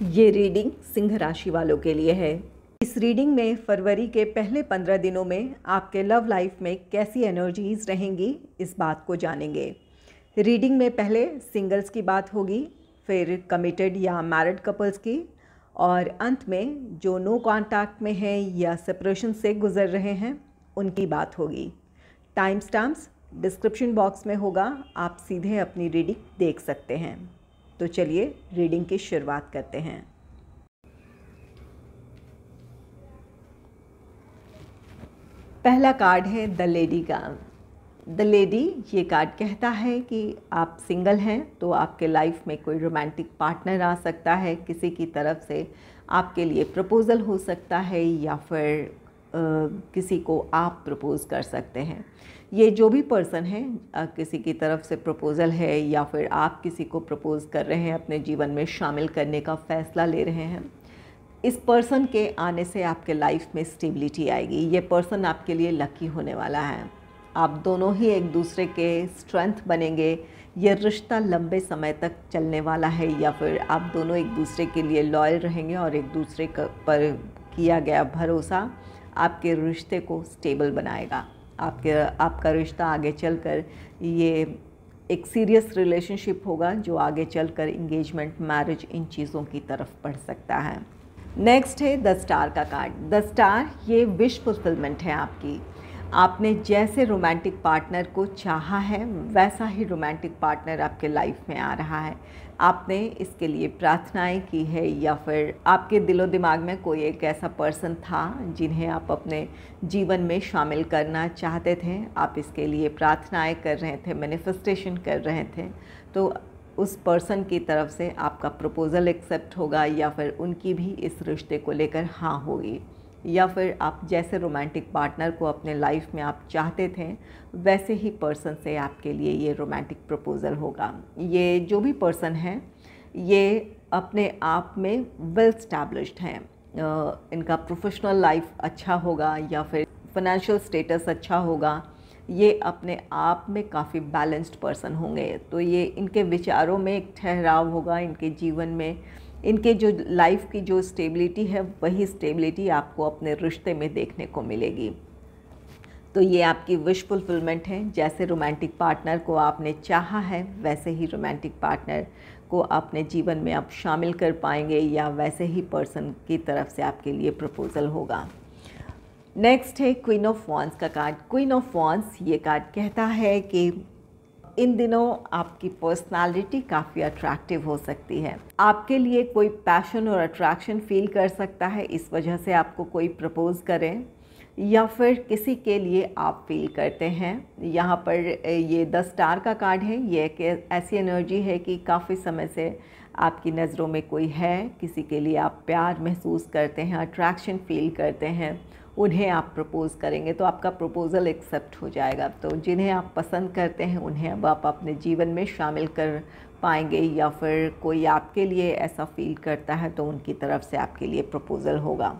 ये रीडिंग सिंह राशि वालों के लिए है। इस रीडिंग में फरवरी के पहले 15 दिनों में आपके लव लाइफ में कैसी एनर्जीज रहेंगी, इस बात को जानेंगे। रीडिंग में पहले सिंगल्स की बात होगी, फिर कमिटेड या मैरिड कपल्स की, और अंत में जो नो कॉन्टैक्ट में हैं या सेपरेशन से गुजर रहे हैं उनकी बात होगी। टाइम स्टैम्प्स डिस्क्रिप्शन बॉक्स में होगा, आप सीधे अपनी रीडिंग देख सकते हैं। तो चलिए रीडिंग की शुरुआत करते हैं। पहला कार्ड है द लेडी का। द लेडी, ये कार्ड कहता है कि आप सिंगल हैं तो आपके लाइफ में कोई रोमांटिक पार्टनर आ सकता है, किसी की तरफ से आपके लिए प्रपोज़ल हो सकता है या फिर किसी को आप प्रपोज़ कर सकते हैं। ये जो भी पर्सन है, किसी की तरफ से प्रपोज़ल है या फिर आप किसी को प्रपोज़ कर रहे हैं, अपने जीवन में शामिल करने का फ़ैसला ले रहे हैं। इस पर्सन के आने से आपके लाइफ में स्टेबिलिटी आएगी। ये पर्सन आपके लिए लकी होने वाला है। आप दोनों ही एक दूसरे के स्ट्रेंथ बनेंगे। ये रिश्ता लंबे समय तक चलने वाला है या फिर आप दोनों एक दूसरे के लिए लॉयल रहेंगे और एक दूसरे पर किया गया भरोसा आपके रिश्ते को स्टेबल बनाएगा। आपका रिश्ता आगे चलकर ये एक सीरियस रिलेशनशिप होगा जो आगे चलकर इंगेजमेंट, मैरिज, इन चीज़ों की तरफ बढ़ सकता है। नेक्स्ट है द स्टार का कार्ड। द स्टार, ये विश फुलफिलमेंट है आपकी। आपने जैसे रोमांटिक पार्टनर को चाहा है वैसा ही रोमांटिक पार्टनर आपके लाइफ में आ रहा है। आपने इसके लिए प्रार्थनाएं की है या फिर आपके दिलो दिमाग में कोई एक ऐसा पर्सन था जिन्हें आप अपने जीवन में शामिल करना चाहते थे। आप इसके लिए प्रार्थनाएं कर रहे थे, मैनिफेस्टेशन कर रहे थे। तो उस पर्सन की तरफ से आपका प्रपोज़ल एक्सेप्ट होगा या फिर उनकी भी इस रिश्ते को लेकर हाँ होगी, या फिर आप जैसे रोमांटिक पार्टनर को अपने लाइफ में आप चाहते थे वैसे ही पर्सन से आपके लिए ये रोमांटिक प्रपोज़ल होगा। ये जो भी पर्सन है ये अपने आप में वेल स्टैब्लिश्ड हैं। इनका प्रोफेशनल लाइफ अच्छा होगा या फिर फाइनेंशियल स्टेटस अच्छा होगा। ये अपने आप में काफ़ी बैलेंस्ड पर्सन होंगे। तो ये इनके विचारों में एक ठहराव होगा, इनके जीवन में इनके जो लाइफ की जो स्टेबिलिटी है वही स्टेबिलिटी आपको अपने रिश्ते में देखने को मिलेगी। तो ये आपकी विश फुलफिलमेंट है। जैसे रोमांटिक पार्टनर को आपने चाहा है वैसे ही रोमांटिक पार्टनर को अपने जीवन में आप शामिल कर पाएंगे या वैसे ही पर्सन की तरफ से आपके लिए प्रपोज़ल होगा। नेक्स्ट है क्वीन ऑफ वॉन्ड्स का कार्ड। क्वीन ऑफ वॉन्ड्स, ये कार्ड कहता है कि इन दिनों आपकी पर्सनालिटी काफ़ी अट्रैक्टिव हो सकती है। आपके लिए कोई पैशन और अट्रैक्शन फील कर सकता है, इस वजह से आपको कोई प्रपोज़ करें या फिर किसी के लिए आप फील करते हैं। यहाँ पर ये 10 स्टार का कार्ड है। ये एक ऐसी एनर्जी है कि काफ़ी समय से आपकी नज़रों में कोई है, किसी के लिए आप प्यार महसूस करते हैं, अट्रैक्शन फील करते हैं, उन्हें आप प्रपोज़ करेंगे तो आपका प्रपोज़ल एक्सेप्ट हो जाएगा। तो जिन्हें आप पसंद करते हैं उन्हें अब आप अपने जीवन में शामिल कर पाएंगे या फिर कोई आपके लिए ऐसा फील करता है तो उनकी तरफ से आपके लिए प्रपोज़ल होगा।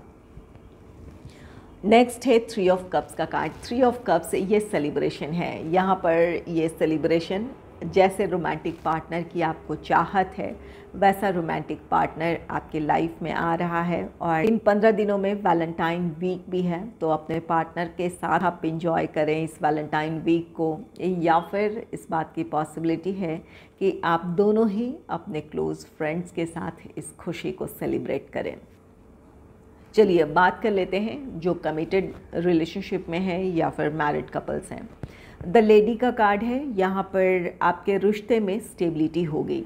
नेक्स्ट है 3 ऑफ कप्स का कार्ड। 3 ऑफ कप्स, ये सेलिब्रेशन है। यहाँ पर ये सेलिब्रेशन, जैसे रोमांटिक पार्टनर की आपको चाहत है वैसा रोमांटिक पार्टनर आपके लाइफ में आ रहा है। और इन 15 दिनों में वैलेंटाइन वीक भी है, तो अपने पार्टनर के साथ आप इंजॉय करें इस वैलेंटाइन वीक को, या फिर इस बात की पॉसिबिलिटी है कि आप दोनों ही अपने क्लोज़ फ्रेंड्स के साथ इस खुशी को सेलिब्रेट करें। चलिए बात कर लेते हैं जो कमिटेड रिलेशनशिप में हैं या फिर मैरिड कपल्स हैं। द लेडी का कार्ड है। यहाँ पर आपके रिश्ते में स्टेबिलिटी होगी।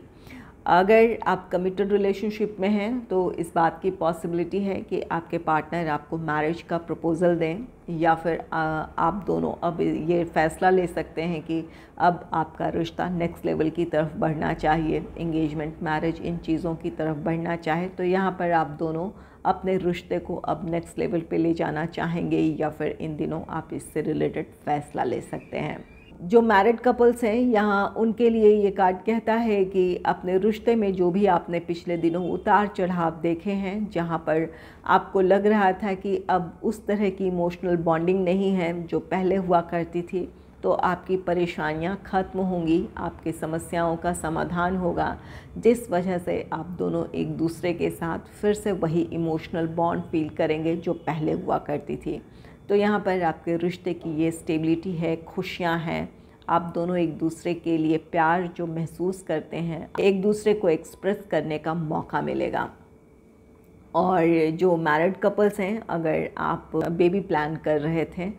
अगर आप कमिटेड रिलेशनशिप में हैं तो इस बात की पॉसिबिलिटी है कि आपके पार्टनर आपको मैरिज का प्रपोज़ल दें या फिर आप दोनों अब ये फ़ैसला ले सकते हैं कि अब आपका रिश्ता नेक्स्ट लेवल की तरफ बढ़ना चाहिए, एंगेजमेंट, मैरिज, इन चीज़ों की तरफ बढ़ना चाहे तो यहाँ पर आप दोनों अपने रिश्ते को अब नेक्स्ट लेवल पे ले जाना चाहेंगे या फिर इन दिनों आप इससे रिलेटेड फ़ैसला ले सकते हैं। जो मैरिड कपल्स हैं यहाँ उनके लिए ये कार्ड कहता है कि अपने रिश्ते में जो भी आपने पिछले दिनों उतार चढ़ाव देखे हैं, जहाँ पर आपको लग रहा था कि अब उस तरह की इमोशनल बॉन्डिंग नहीं है जो पहले हुआ करती थी, तो आपकी परेशानियां ख़त्म होंगी, आपकी समस्याओं का समाधान होगा, जिस वजह से आप दोनों एक दूसरे के साथ फिर से वही इमोशनल बॉन्ड फील करेंगे जो पहले हुआ करती थी। तो यहाँ पर आपके रिश्ते की ये स्टेबिलिटी है, खुशियाँ हैं, आप दोनों एक दूसरे के लिए प्यार जो महसूस करते हैं, एक दूसरे को एक्सप्रेस करने का मौका मिलेगा। और जो मैरिड कपल्स हैं, अगर आप बेबी प्लान कर रहे थे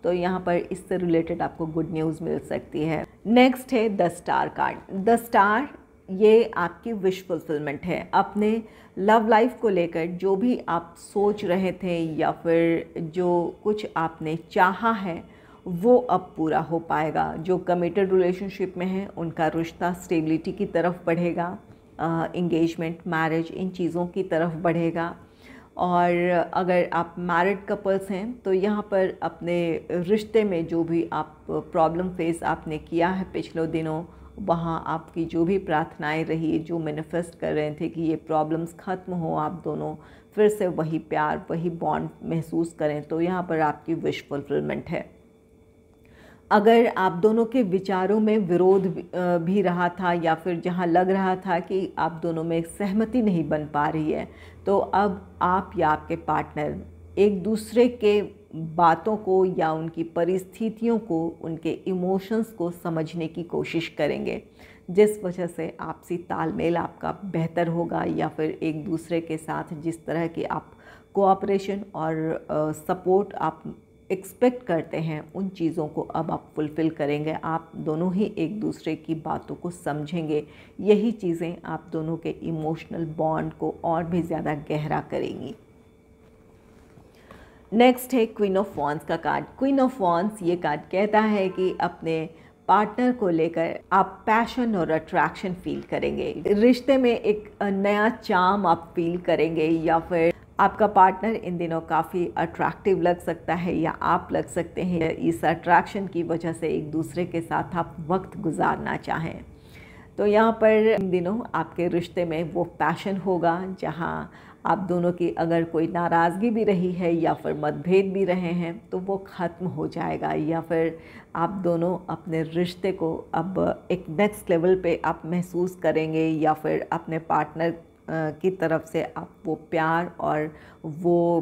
तो यहाँ पर इससे रिलेटेड आपको गुड न्यूज़ मिल सकती है। नेक्स्ट है the star card. The star ये आपकी विश फुलफिलमेंट है। अपने लव लाइफ को लेकर जो भी आप सोच रहे थे या फिर जो कुछ आपने चाहा है वो अब पूरा हो पाएगा। जो कमिटेड रिलेशनशिप में है उनका रिश्ता स्टेबिलिटी की तरफ बढ़ेगा, इंगेजमेंट, मैरिज, इन चीज़ों की तरफ बढ़ेगा। और अगर आप मैरिड कपल्स हैं तो यहाँ पर अपने रिश्ते में जो भी आप प्रॉब्लम फेस आपने किया है पिछले दिनों, वहाँ आपकी जो भी प्रार्थनाएं रही, जो मैनिफेस्ट कर रहे थे कि ये प्रॉब्लम्स ख़त्म हो, आप दोनों फिर से वही प्यार, वही बॉन्ड महसूस करें, तो यहाँ पर आपकी विश फुलफिलमेंट है। अगर आप दोनों के विचारों में विरोध भी रहा था या फिर जहां लग रहा था कि आप दोनों में सहमति नहीं बन पा रही है, तो अब आप या आपके पार्टनर एक दूसरे के बातों को या उनकी परिस्थितियों को, उनके इमोशंस को समझने की कोशिश करेंगे, जिस वजह से आपसी तालमेल आपका बेहतर होगा। या फिर एक दूसरे के साथ जिस तरह की आप कोऑपरेशन और सपोर्ट आप एक्सपेक्ट करते हैं, उन चीज़ों को अब आप फुलफ़िल करेंगे। आप दोनों ही एक दूसरे की बातों को समझेंगे। यही चीज़ें आप दोनों के इमोशनल बॉन्ड को और भी ज़्यादा गहरा करेंगी। नेक्स्ट है क्वीन ऑफ वॉन्ड्स का कार्ड। क्वीन ऑफ वॉन्ड्स ये कार्ड कहता है कि अपने पार्टनर को लेकर आप पैशन और अट्रैक्शन फील करेंगे। रिश्ते में एक नया चार्म आप फील करेंगे, या फिर आपका पार्टनर इन दिनों काफ़ी अट्रैक्टिव लग सकता है या आप लग सकते हैं। इस अट्रैक्शन की वजह से एक दूसरे के साथ आप वक्त गुजारना चाहें, तो यहाँ पर इन दिनों आपके रिश्ते में वो पैशन होगा, जहाँ आप दोनों की अगर कोई नाराज़गी भी रही है या फिर मतभेद भी रहे हैं तो वो ख़त्म हो जाएगा, या फिर आप दोनों अपने रिश्ते को अब एक नेक्स्ट लेवल पे आप महसूस करेंगे, या फिर अपने पार्टनर की तरफ से आप वो प्यार और वो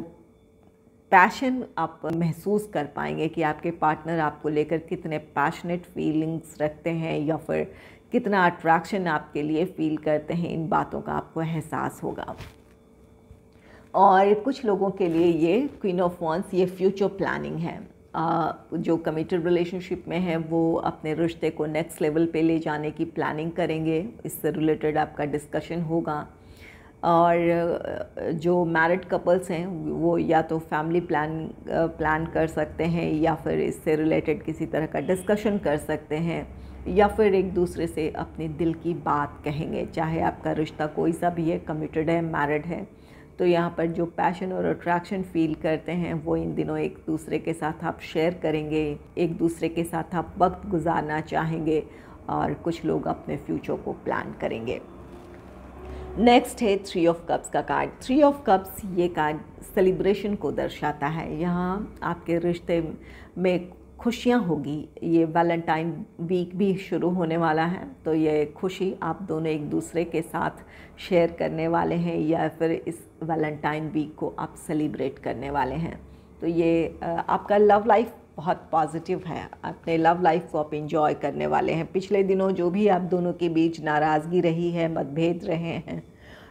पैशन आप महसूस कर पाएंगे कि आपके पार्टनर आपको लेकर कितने पैशनेट फीलिंग्स रखते हैं या फिर कितना अट्रैक्शन आपके लिए फ़ील करते हैं। इन बातों का आपको एहसास होगा। और कुछ लोगों के लिए ये क्वीन ऑफ वॉन्ड्स ये फ्यूचर प्लानिंग है। जो कमिटेड रिलेशनशिप में है वो अपने रिश्ते को नेक्स्ट लेवल पे ले जाने की प्लानिंग करेंगे, इससे रिलेटेड आपका डिस्कशन होगा। और जो मैरिड कपल्स हैं वो या तो फैमिली प्लान कर सकते हैं, या फिर इससे रिलेटेड किसी तरह का डिस्कशन कर सकते हैं, या फिर एक दूसरे से अपने दिल की बात कहेंगे। चाहे आपका रिश्ता कोई सा भी है, कमिटेड है, मैरिड है, तो यहाँ पर जो पैशन और अट्रैक्शन फील करते हैं वो इन दिनों एक दूसरे के साथ आप शेयर करेंगे, एक दूसरे के साथ आप वक्त गुजारना चाहेंगे, और कुछ लोग अपने फ्यूचर को प्लान करेंगे। नेक्स्ट है थ्री ऑफ कप्स का कार्ड। थ्री ऑफ कप्स ये कार्ड सेलिब्रेशन को दर्शाता है। यहाँ आपके रिश्ते में खुशियाँ होगी। ये वैलेंटाइन वीक भी शुरू होने वाला है, तो ये खुशी आप दोनों एक दूसरे के साथ शेयर करने वाले हैं, या फिर इस वैलेंटाइन वीक को आप सेलिब्रेट करने वाले हैं। तो ये आपका लव लाइफ बहुत पॉजिटिव है, अपने लव लाइफ को आप एंजॉय करने वाले हैं। पिछले दिनों जो भी आप दोनों के बीच नाराज़गी रही है, मतभेद रहे हैं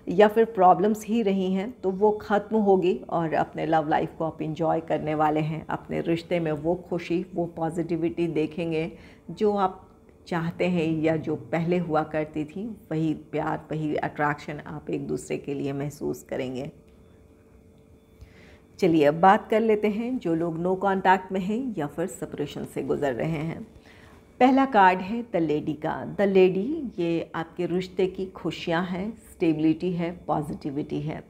या फिर प्रॉब्लम्स ही रही हैं, तो वो ख़त्म होगी और अपने लव लाइफ को आप एंजॉय करने वाले हैं। अपने रिश्ते में वो खुशी, वो पॉजिटिविटी देखेंगे जो आप चाहते हैं, या जो पहले हुआ करती थी, वही प्यार, वही अट्रैक्शन आप एक दूसरे के लिए महसूस करेंगे। चलिए अब बात कर लेते हैं जो लोग नो कांटेक्ट में हैं या फिर सेपरेशन से गुजर रहे हैं। पहला कार्ड है द लेडी का। द लेडी ये आपके रिश्ते की खुशियां हैं, स्टेबिलिटी है, पॉजिटिविटी है।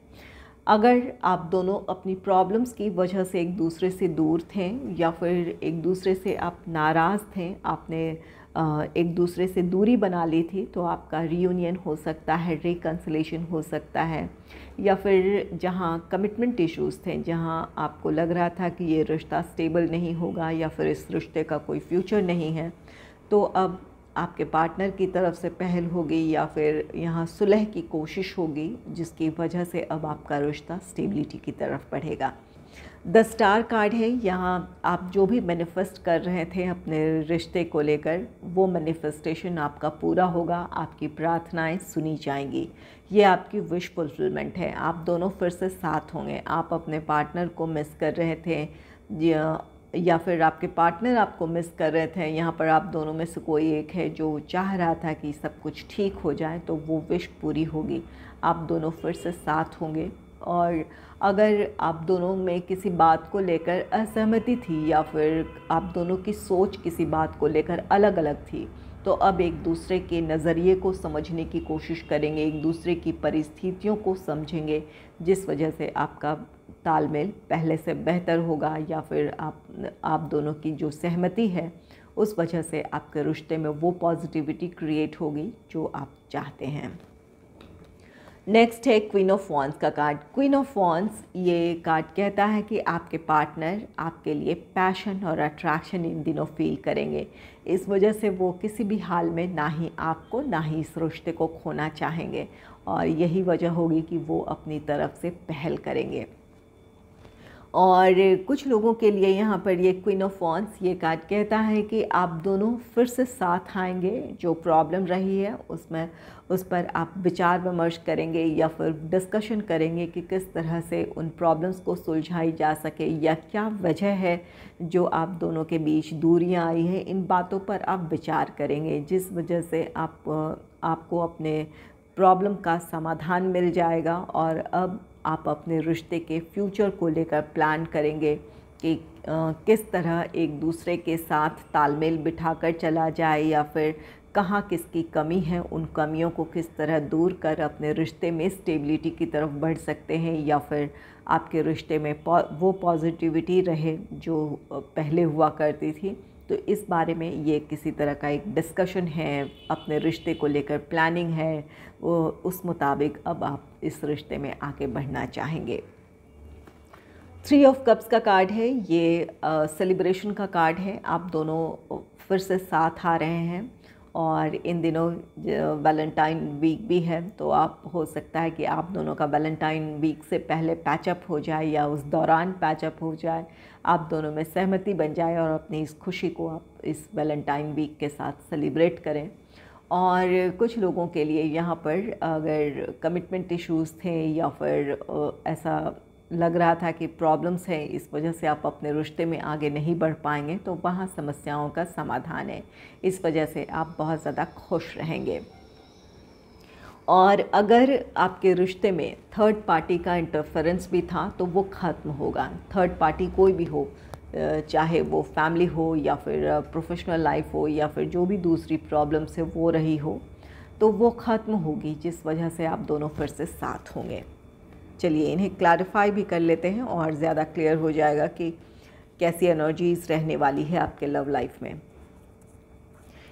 अगर आप दोनों अपनी प्रॉब्लम्स की वजह से एक दूसरे से दूर थे या फिर एक दूसरे से आप नाराज़ थे, आपने एक दूसरे से दूरी बना ली थी, तो आपका रीयूनियन हो सकता है, रिकन्सिलेशन हो सकता है। या फिर जहाँ कमिटमेंट इश्यूज़ थे, जहाँ आपको लग रहा था कि ये रिश्ता स्टेबल नहीं होगा या फिर इस रिश्ते का कोई फ्यूचर नहीं है, तो अब आपके पार्टनर की तरफ से पहल होगी या फिर यहाँ सुलह की कोशिश होगी, जिसकी वजह से अब आपका रिश्ता स्टेबिलिटी की तरफ बढ़ेगा। 10 स्टार कार्ड है। यहाँ आप जो भी मैनिफेस्ट कर रहे थे अपने रिश्ते को लेकर, वो मैनिफेस्टेशन आपका पूरा होगा, आपकी प्रार्थनाएं सुनी जाएंगी। ये आपकी विश फुलफिलमेंट है। आप दोनों फिर से साथ होंगे। आप अपने पार्टनर को मिस कर रहे थे या फिर आपके पार्टनर आपको मिस कर रहे थे। यहाँ पर आप दोनों में से कोई एक है जो चाह रहा था कि सब कुछ ठीक हो जाए, तो वो विश पूरी होगी। आप दोनों फिर से साथ होंगे। और अगर आप दोनों में किसी बात को लेकर असहमति थी या फिर आप दोनों की सोच किसी बात को लेकर अलग अलग थी, तो अब एक दूसरे के नज़रिए को समझने की कोशिश करेंगे, एक दूसरे की परिस्थितियों को समझेंगे, जिस वजह से आपका तालमेल पहले से बेहतर होगा। या फिर आप दोनों की जो सहमति है, उस वजह से आपके रिश्ते में वो पॉजिटिविटी क्रिएट होगी जो आप चाहते हैं। नेक्स्ट है क्वीन ऑफ वॉन्ड्स का कार्ड। क्वीन ऑफ वॉन्ड्स ये कार्ड कहता है कि आपके पार्टनर आपके लिए पैशन और अट्रैक्शन इन दिनों फील करेंगे। इस वजह से वो किसी भी हाल में ना ही आपको ना ही इस रिश्ते को खोना चाहेंगे, और यही वजह होगी कि वो अपनी तरफ से पहल करेंगे। और कुछ लोगों के लिए यहाँ पर ये क्वीन ऑफ वॉन्ड्स ये कार्ड कहता है कि आप दोनों फिर से साथ आएंगे। जो प्रॉब्लम रही है उस पर आप विचार विमर्श करेंगे या फिर डिस्कशन करेंगे कि किस तरह से उन प्रॉब्लम्स को सुलझाई जा सके, या क्या वजह है जो आप दोनों के बीच दूरियां आई हैं। इन बातों पर आप विचार करेंगे, जिस वजह से आपको अपने प्रॉब्लम का समाधान मिल जाएगा। और अब आप अपने रिश्ते के फ्यूचर को लेकर प्लान करेंगे कि किस तरह एक दूसरे के साथ तालमेल बिठाकर चला जाए, या फिर कहाँ किसकी कमी है, उन कमियों को किस तरह दूर कर अपने रिश्ते में स्टेबिलिटी की तरफ बढ़ सकते हैं, या फिर आपके रिश्ते में वो पॉजिटिविटी रहे जो पहले हुआ करती थी। तो इस बारे में ये किसी तरह का एक डिस्कशन है, अपने रिश्ते को लेकर प्लानिंग है, उस मुताबिक अब आप इस रिश्ते में आगे बढ़ना चाहेंगे। 3 ऑफ कप्स का कार्ड है। ये सेलिब्रेशन का कार्ड है। आप दोनों फिर से साथ आ रहे हैं, और इन दिनों वैलेंटाइन वीक भी है, तो आप हो सकता है कि आप दोनों का वैलेंटाइन वीक से पहले पैचअप हो जाए या उस दौरान पैचअप हो जाए, आप दोनों में सहमति बन जाए और अपनी इस खुशी को आप इस वैलेंटाइन वीक के साथ सेलिब्रेट करें। और कुछ लोगों के लिए यहाँ पर अगर कमिटमेंट इश्यूज़ थे या फिर ऐसा लग रहा था कि प्रॉब्लम्स हैं, इस वजह से आप अपने रिश्ते में आगे नहीं बढ़ पाएंगे, तो वहाँ समस्याओं का समाधान है। इस वजह से आप बहुत ज़्यादा खुश रहेंगे। और अगर आपके रिश्ते में थर्ड पार्टी का इंटरफेरेंस भी था, तो वो ख़त्म होगा। थर्ड पार्टी कोई भी हो, चाहे वो फैमिली हो या फिर प्रोफेशनल लाइफ हो या फिर जो भी दूसरी प्रॉब्लम्स है वो रही हो, तो वो ख़त्म होगी, जिस वजह से आप दोनों फिर से साथ होंगे। चलिए इन्हें क्लैरिफाई भी कर लेते हैं और ज़्यादा क्लियर हो जाएगा कि कैसी एनर्जीज़ रहने वाली है आपके लव लाइफ में।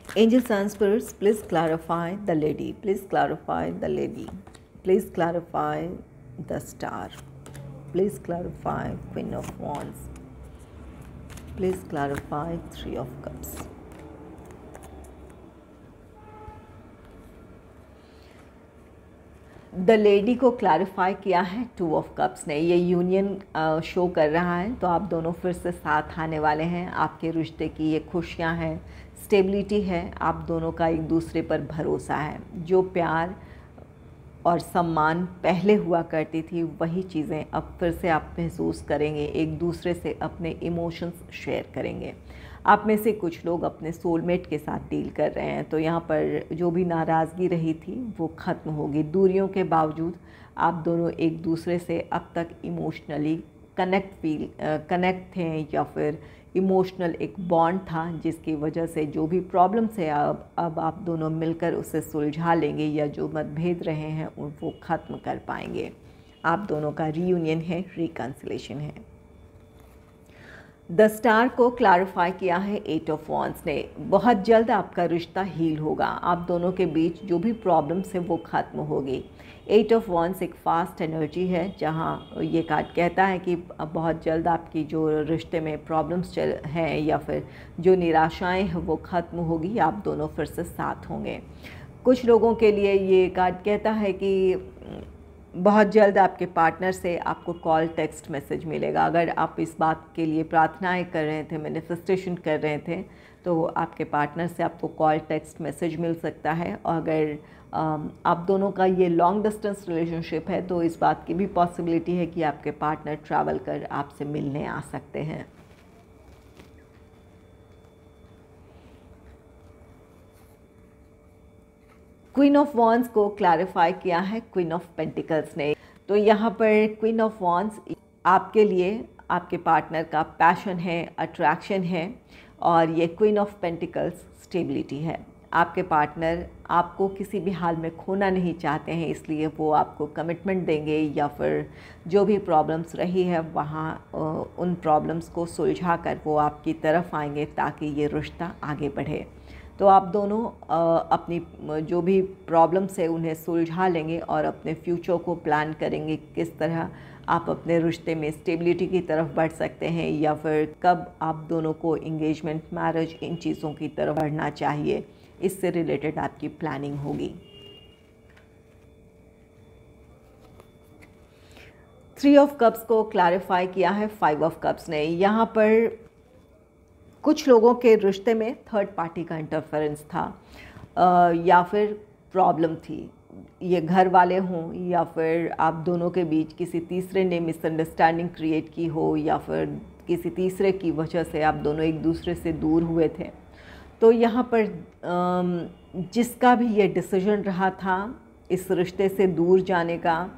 Angels and spirits, please clarify the lady, please clarify the lady, please clarify the star, please clarify queen of wands, please clarify 3 of cups. The lady को क्लैरिफाई किया है 2 ऑफ कप्स ने। ये union show कर रहा है, तो आप दोनों फिर से साथ आने वाले हैं। आपके रिश्ते की ये खुशियां हैं, स्टेबिलिटी है, आप दोनों का एक दूसरे पर भरोसा है। जो प्यार और सम्मान पहले हुआ करती थी, वही चीज़ें अब फिर से आप महसूस करेंगे। एक दूसरे से अपने इमोशंस शेयर करेंगे। आप में से कुछ लोग अपने सोलमेट के साथ डील कर रहे हैं, तो यहाँ पर जो भी नाराज़गी रही थी वो ख़त्म होगी। दूरियों के बावजूद आप दोनों एक दूसरे से अब तक इमोशनली कनेक्ट थे, या फिर इमोशनल एक बॉन्ड था, जिसकी वजह से जो भी प्रॉब्लम्स है अब आप दोनों मिलकर उसे सुलझा लेंगे, या जो मतभेद रहे हैं उनको ख़त्म कर पाएंगे। आप दोनों का रीयूनियन है, रिकन्सिलेशन है। द स्टार को क्लैरिफाई किया है 8 ऑफ वॉन्ड्स ने। बहुत जल्द आपका रिश्ता हील होगा, आप दोनों के बीच जो भी प्रॉब्लम्स है वो ख़त्म होगी। 8 ऑफ वॉन्ड्स एक फास्ट एनर्जी है, जहाँ ये कार्ड कहता है कि बहुत जल्द आपकी जो रिश्ते में प्रॉब्लम्स हैं या फिर जो निराशाएं हैं वो ख़त्म होगी, आप दोनों फिर से साथ होंगे। कुछ लोगों के लिए ये कार्ड कहता है कि बहुत जल्द आपके पार्टनर से आपको कॉल, टेक्स्ट मैसेज मिलेगा। अगर आप इस बात के लिए प्रार्थनाएं कर रहे थे, मैनिफेस्टेशन कर रहे थे, तो आपके पार्टनर से आपको कॉल, टेक्स्ट मैसेज मिल सकता है। और अगर आप दोनों का ये लॉन्ग डिस्टेंस रिलेशनशिप है तो इस बात की भी पॉसिबिलिटी है कि आपके पार्टनर ट्रैवल कर आपसे मिलने आ सकते हैं। क्वीन ऑफ वॉन्ड्स को क्लैरिफाई किया है क्वीन ऑफ पेंटिकल्स ने। तो यहाँ पर क्वीन ऑफ वॉन्ड्स आपके लिए आपके पार्टनर का पैशन है, अट्रैक्शन है, और ये क्वीन ऑफ पेंटिकल्स स्टेबिलिटी है। आपके पार्टनर आपको किसी भी हाल में खोना नहीं चाहते हैं, इसलिए वो आपको कमिटमेंट देंगे या फिर जो भी प्रॉब्लम्स रही है वहाँ उन प्रॉब्लम्स को सुलझा कर वो आपकी तरफ आएंगे ताकि ये रिश्ता आगे बढ़े। तो आप दोनों अपनी जो भी प्रॉब्लम्स है उन्हें सुलझा लेंगे और अपने फ्यूचर को प्लान करेंगे, किस तरह आप अपने रिश्ते में स्टेबिलिटी की तरफ बढ़ सकते हैं या फिर कब आप दोनों को इंगेजमेंट, मैरिज, इन चीज़ों की तरफ बढ़ना चाहिए। इससे रिलेटेड आपकी प्लानिंग होगी। 3 ऑफ कप्स को क्लैरिफाई किया है 5 ऑफ कप्स ने। यहाँ पर कुछ लोगों के रिश्ते में थर्ड पार्टी का इंटरफेरेंस था या फिर प्रॉब्लम थी, ये घर वाले हों या फिर आप दोनों के बीच किसी तीसरे ने मिसअंडरस्टैंडिंग क्रिएट की हो या फिर किसी तीसरे की वजह से आप दोनों एक दूसरे से दूर हुए थे। तो यहाँ पर जिसका भी ये डिसीजन रहा था इस रिश्ते से दूर जाने का,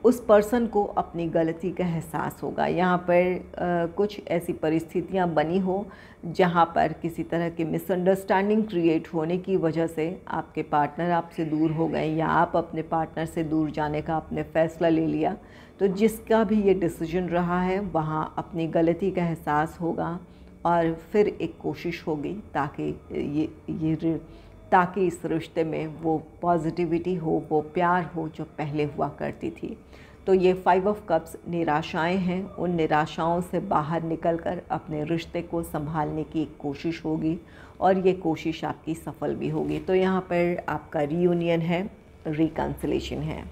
उस पर्सन को अपनी गलती का एहसास होगा। यहाँ पर कुछ ऐसी परिस्थितियाँ बनी हो जहाँ पर किसी तरह की मिसअंडरस्टैंडिंग क्रिएट होने की वजह से आपके पार्टनर आपसे दूर हो गए या आप अपने पार्टनर से दूर जाने का आपने फ़ैसला ले लिया। तो जिसका भी ये डिसीजन रहा है वहाँ अपनी गलती का एहसास होगा और फिर एक कोशिश होगी ताकि इस रिश्ते में वो पॉजिटिविटी हो, वो प्यार हो जो पहले हुआ करती थी। तो ये 5 ऑफ कप्स निराशाएं हैं, उन निराशाओं से बाहर निकलकर अपने रिश्ते को संभालने की एक कोशिश होगी और ये कोशिश आपकी सफल भी होगी। तो यहाँ पर आपका रीयूनियन है, रिकन्सिलेशन है।